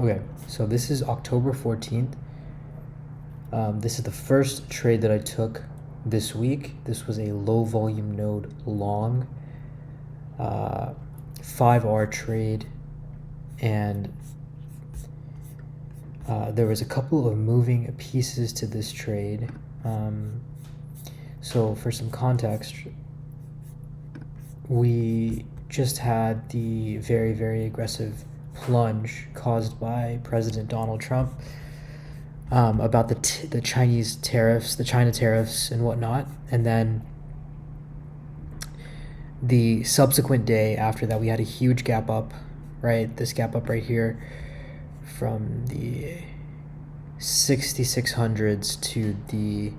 Okay, so this is October 14th. This is the first trade that I took this week. This was a low volume node long 5R trade, and there was a couple of moving pieces to this trade. So for some context, we just had the very, very aggressive plunge caused by President Donald Trump about the Chinese tariffs, the China tariffs and whatnot. And then the subsequent day after that, we had a huge gap up, right? This gap up right here from the 6600s to the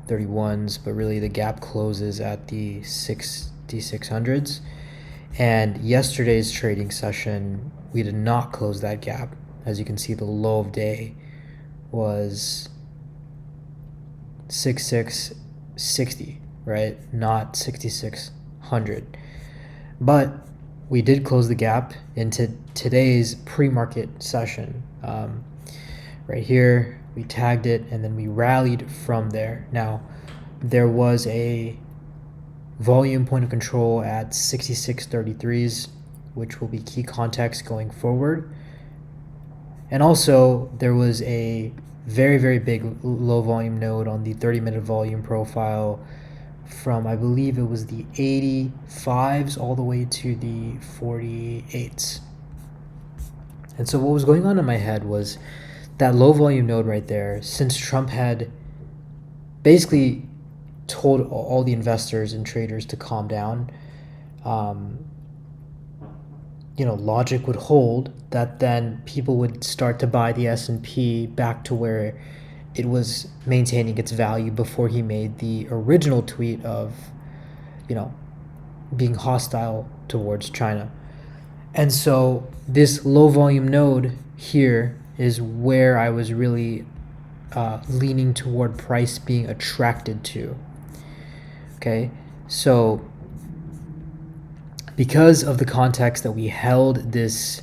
31s, but really the gap closes at the 6600s. And yesterday's trading session, we did not close that gap. As you can see, the low of day was 6660, right? Not 6600. But we did close the gap into today's pre-market session. Right here, we tagged it and then we rallied from there. Now, there was a volume point of control at 6633s, which will be key context going forward. And also, there was a very, very big low volume node on the 30-minute volume profile from, I believe it was the 85s all the way to the 48s. And so what was going on in my head was that low volume node right there, since Trump had basically told all the investors and traders to calm down, logic would hold that then people would start to buy the S&P back to where it was maintaining its value before he made the original tweet of, being hostile towards China. And so this low volume node here is where I was really leaning toward price being attracted to. Okay, so because of the context that we held this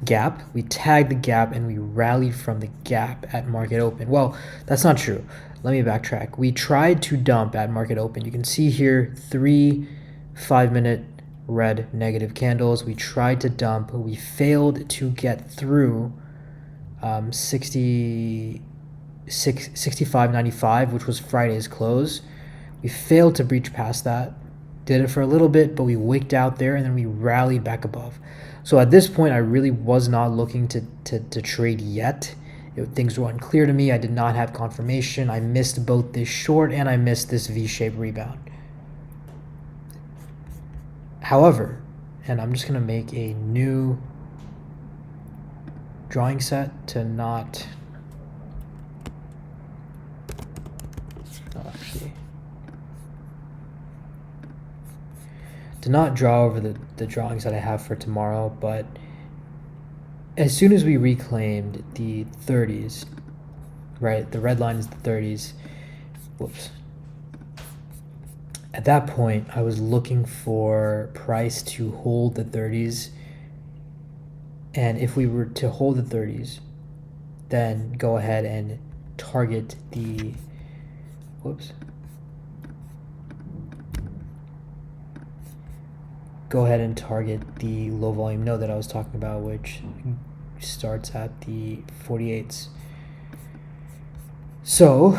gap, we tagged the gap and we rallied from the gap at market open. Well, that's not true. Let me backtrack. We tried to dump at market open. You can see here 3 5-minute red negative candles. We tried to dump. We failed to get through 65.95, which was Friday's close. We failed to breach past that. Did it for a little bit, but we wicked out there and then we rallied back above. So at this point, I really was not looking to trade yet. Things were unclear to me. I did not have confirmation. I missed both this short and I missed this V-shaped rebound. However, and I'm just going to make a new drawing set to not draw over the drawings that I have for tomorrow, but as soon as we reclaimed the 30s, right, the red line is the 30s, whoops. At that point, I was looking for price to hold the 30s, and if we were to hold the 30s, then go ahead and target the, go ahead and target the low volume node that I was talking about, which starts at the 48s. So,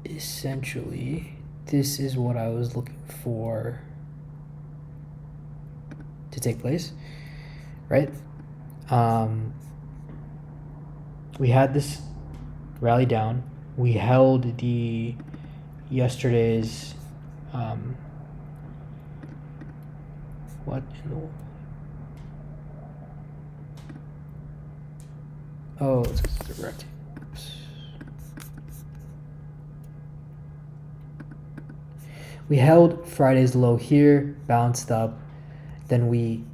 essentially, this is what I was looking for to take place, right? We had this rally down. We held the yesterday's what in the let's direct. We held Friday's low here, bounced up, then we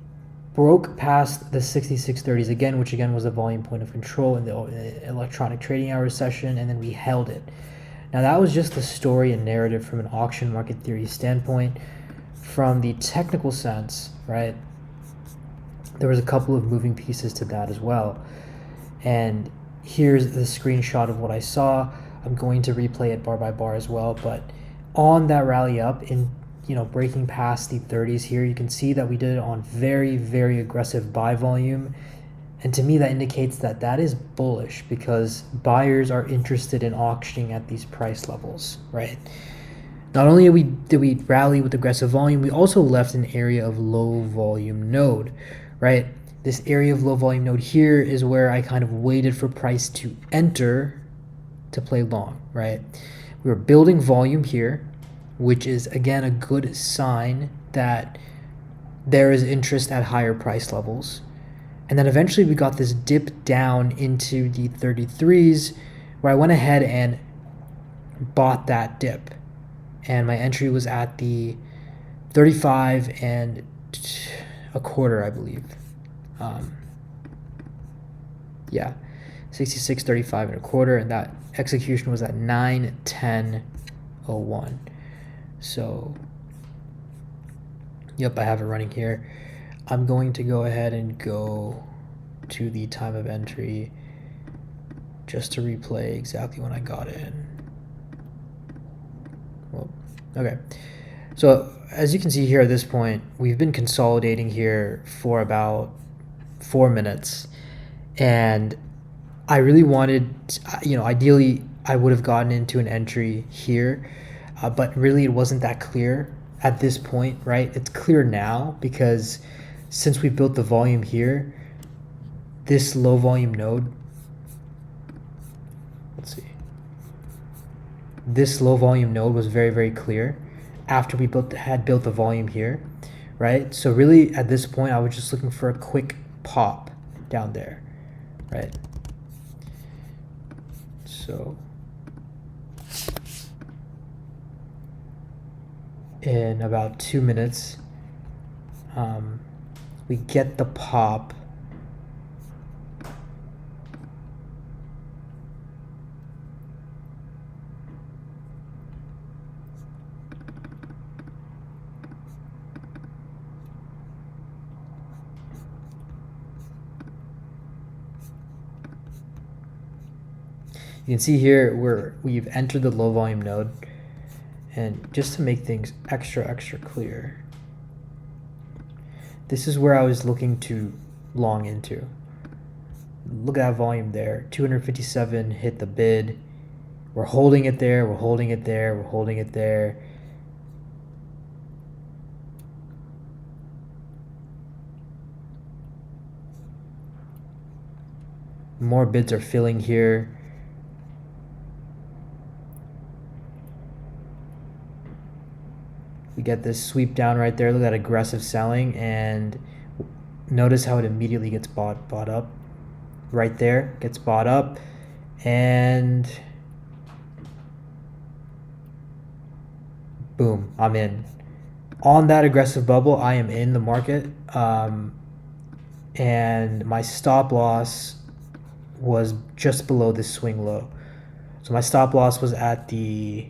broke past the 6630s again, which again was a volume point of control in the electronic trading hours session, and then we held it. Now that was just the story and narrative from an auction market theory standpoint. From the technical sense, right, there was a couple of moving pieces to that as well. And here's the screenshot of what I saw. I'm going to replay it bar by bar as well, but on that rally up in, breaking past the 30s here, you can see that we did it on very, very aggressive buy volume. And to me, that indicates that that is bullish because buyers are interested in auctioning at these price levels, right? Not only did we rally with aggressive volume, we also left an area of low volume node, right? This area of low volume node here is where I kind of waited for price to enter to play long, right? We were building volume here, which is again a good sign that there is interest at higher price levels. And then eventually we got this dip down into the 33s where I went ahead and bought that dip. And my entry was at the 35 and a quarter, I believe. Yeah, 66, 35 and a quarter. And that execution was at 9:10:01. So, yep, I have it running here. I'm going to go ahead and go to the time of entry just to replay exactly when I got in. Well, okay. So as you can see here at this point, we've been consolidating here for about 4 minutes. And I really wanted, ideally I would have gotten into an entry here, but really it wasn't that clear at this point, right? It's clear now because since we built the volume here, this low volume node, let's see, this low volume node was very, very clear after we had built the volume here, right? So really at this point, I was just looking for a quick pop down there, right? So in about 2 minutes, we get the pop. You can see here we've entered the low volume node, and just to make things extra clear, this is where I was looking to long into. Look at that volume there, 257 hit the bid. We're holding it there, we're holding it there, we're holding it there. More bids are filling here. We get this sweep down right there. Look at that aggressive selling, and notice how it immediately gets bought up. Right there, gets bought up, and boom, I'm in. On that aggressive bubble, I am in the market, and my stop loss was just below this swing low. So my stop loss was at the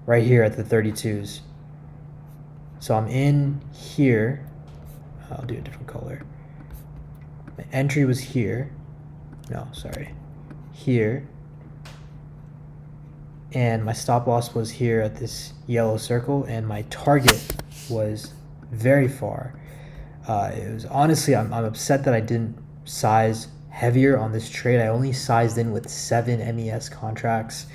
right here at the 32s. So I'm in here. I'll do a different color. My entry was here. No, sorry. Here. And my stop loss was here at this yellow circle, and my target was very far. It was honestly, I'm upset that I didn't size heavier on this trade. I only sized in with 7 MES contracts,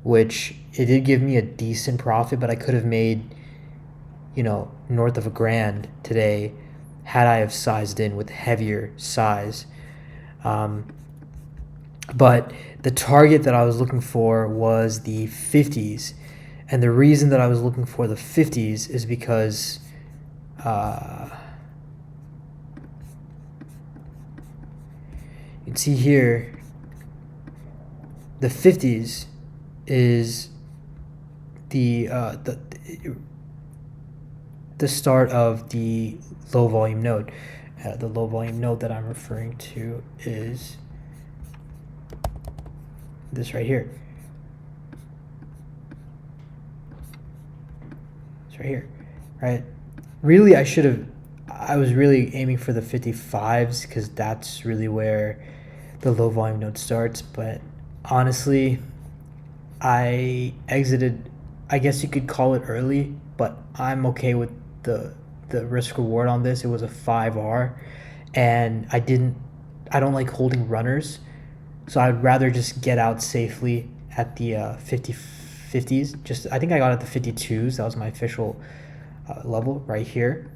which it did give me a decent profit, but I could have made, north of $1,000 today had I have sized in with heavier size. But the target that I was looking for was the 50s. And the reason that I was looking for the 50s is because you can see here, the 50s is the start of the low volume node. The low volume node that I'm referring to is this right here. It's right here, right? Really, I was really aiming for the 55s because that's really where the low volume node starts. But honestly, I exited, I guess you could call it early, but I'm okay with the the risk reward on this. It was a 5R, and I don't like holding runners, so I'd rather just get out safely at the 50s. Just I think I got at the 52s. That was my official level right here.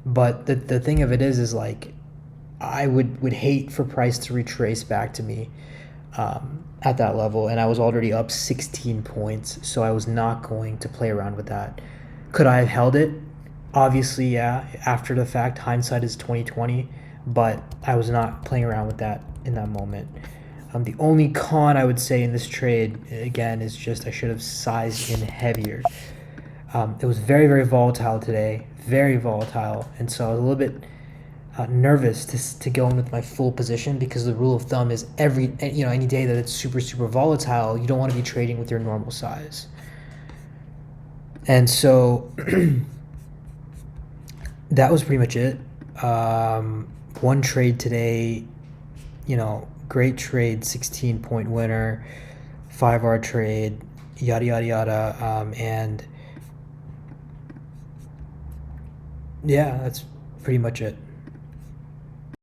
But the thing of it is like I would hate for price to retrace back to me at that level, and I was already up 16 points, so I was not going to play around with that. Could I have held it? Obviously, yeah. After the fact, hindsight is 2020, but I was not playing around with that in that moment. The only con I would say in this trade again is just I should have sized in heavier. It was very very volatile today, very volatile, and so I was a little bit nervous to go in with my full position because the rule of thumb is any day that it's super super volatile, you don't want to be trading with your normal size. And so that was pretty much it. One trade today, great trade, 16-point winner, 5R trade, yada yada yada, and yeah, that's pretty much it.